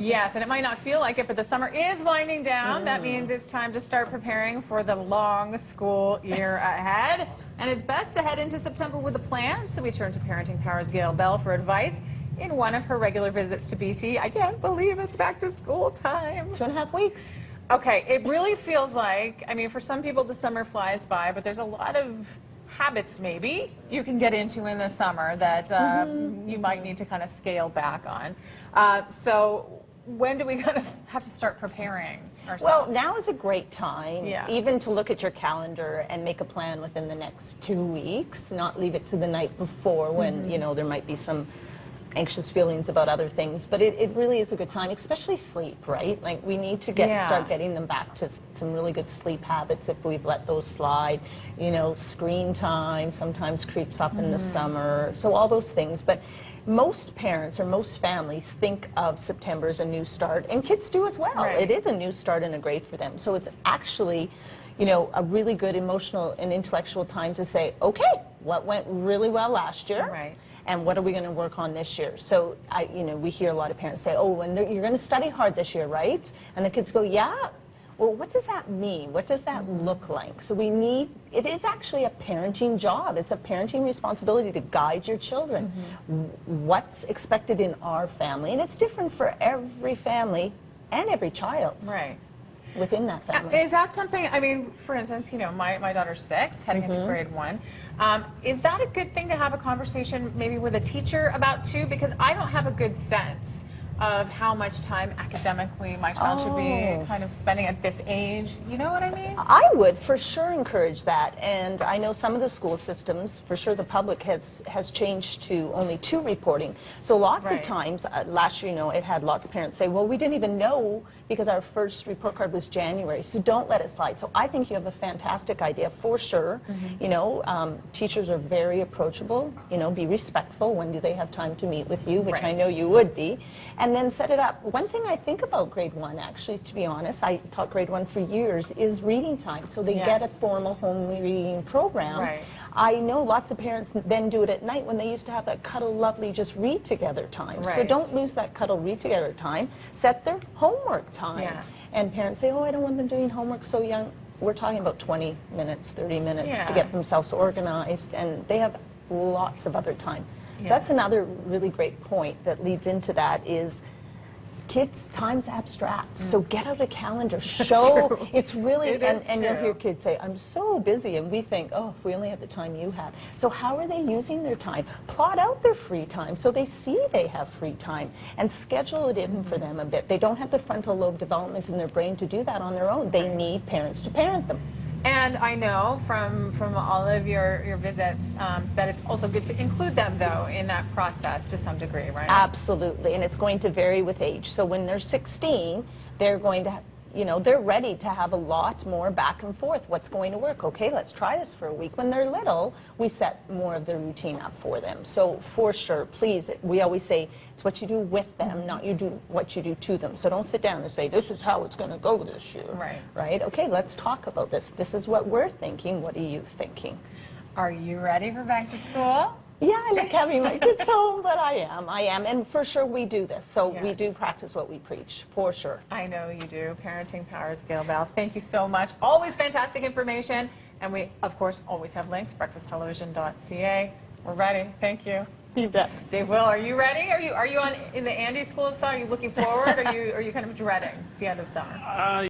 Yes, and it might not feel like it, but the summer is winding down. That means it's time to start preparing for the long school year ahead. And it's best to head into September with a plan. So we turn to Parenting Power's Gail Bell for advice in one of her regular visits to BT. I can't believe it's back to school time. 2.5 weeks. Okay, it really feels like, I mean, for some people the summer flies by, but there's a lot of habits maybe you can get into in the summer that you might need to kind of scale back on. So when do we kind of have to start preparing ourselves? Well, now is a great time, Yeah. even to look at your calendar and make a plan within the next 2 weeks, not leave it to the night before when, you know, there might be some anxious feelings about other things, but it really is a good time, especially sleep, right? Like we need to start getting them back to some really good sleep habits if we've let those slide. You know, screen time sometimes creeps up in the summer, so all those things. But most parents or most families think of September as a new start, and kids do as well. Right. It is a new start and a grade for them. So it's actually, you know, a really good emotional and intellectual time to say, okay, what went really well last year? Right. And what are we going to work on this year? So, you know, we hear a lot of parents say, oh, you're going to study hard this year, right? And the kids go, yeah. Well, what does that mean? What does that look like? So it is actually a parenting job. It's a parenting responsibility to guide your children. What's expected in our family, and it's different for every family and every child. Right. Within that family. Is that something, I mean, for instance, you know, my daughter's 6, heading into grade 1. Is that a good thing to have a conversation maybe with a teacher about too? Because I don't have a good sense of how much time academically my child should be kind of spending at this age. You know what I mean? I would for sure encourage that, and I know some of the school systems, for sure the public has changed to only 2 reporting. So lots of times, last year, you know, it had lots of parents say, well, we didn't even know because our first report card was January, so don't let it slide. So I think you have a fantastic idea, for sure. You know, teachers are very approachable, you know, be respectful. When do they have time to meet with you, which I know you would be, and then set it up. One thing I think about grade 1, actually, to be honest, I taught grade 1 for years, is reading time. So they get a formal home reading program. I know lots of parents then do it at night when they used to have that cuddle lovely just read together time. So don't lose that cuddle read together time. Set their homework time. And parents say, oh, I don't want them doing homework so young. We're talking about 20 minutes, 30 minutes to get themselves organized, and they have lots of other time. So that's another really great point that leads into that is kids' time's abstract. So get out a calendar, show it's really, and you'll hear kids say, I'm so busy, and we think, oh, if we only had the time you had. So how are they using their time? Plot out their free time so they see they have free time, and schedule it in for them a bit. They don't have the frontal lobe development in their brain to do that on their own. They need parents to parent them. And I know from all of your visits that it's also good to include them, though, in that process to some degree, right? Absolutely, and it's going to vary with age. So when they're 16, they're going to, you know, they're ready to have a lot more back and forth. What's going to work? Okay, let's try this for a week. When they're little, we set more of the routine up for them. So for sure, please, we always say it's what you do with them, not what you do to them. So don't sit down and say, this is how it's going to go this year. Right? Okay, let's talk about this. This is what we're thinking. What are you thinking? Are you ready for back to school? Yeah, I like having my kids home, but I am, and for sure we do this, so we do practice what we preach, for sure. I know you do. Parenting Powers, Gail Bell, thank you so much. Always fantastic information, and we, of course, always have links, breakfasttelevision.ca. We're ready. Thank you. You bet. Dave Will, are you ready? Are you in the Andy School of Thought? Are you looking forward, or are you kind of dreading the end of summer?